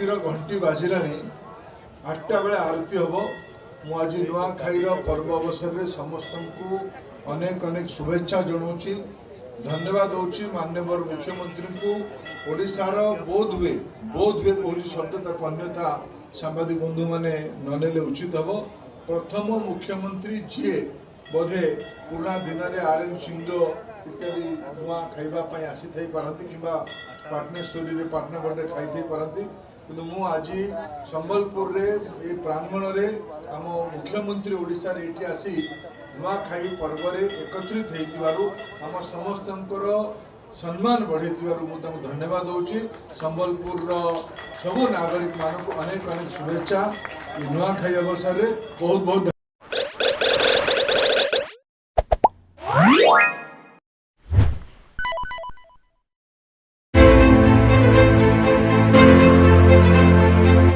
आरती घंटी बाजिला 8टा बेले आरती हम मुझे नुआखाईर पर्व अवसर में समस्त को अनेक अनेक शुभेच्छा जनाऊँगी धन्यवाद दूसरी माननीय मुख्यमंत्री को ओडिशार बोध हुए कौन शब्द तक अन्यथा सांबादिक बंधु मैंने ननेले उचित हम प्रथम मुख्यमंत्री जी बोधे पुराना दिन में आरएन सिंह इत्यादि नुआ खाइबापी आसी थी पारती कि पाटनेश्वरी पाटनागढ़ खाई पारती कि आज संबलपुर रे प्रांगण में आम मुख्यमंत्री ओडिशा ये आसी नुआखाई पर्व एकत्रित होम समस्त सम्मान बढ़े धन्यवाद दूसरी संबलपुर सबू नागरिक मानक अनेक अनेक शुभेच्छा नुआखाई अवसर में बहुत बहुत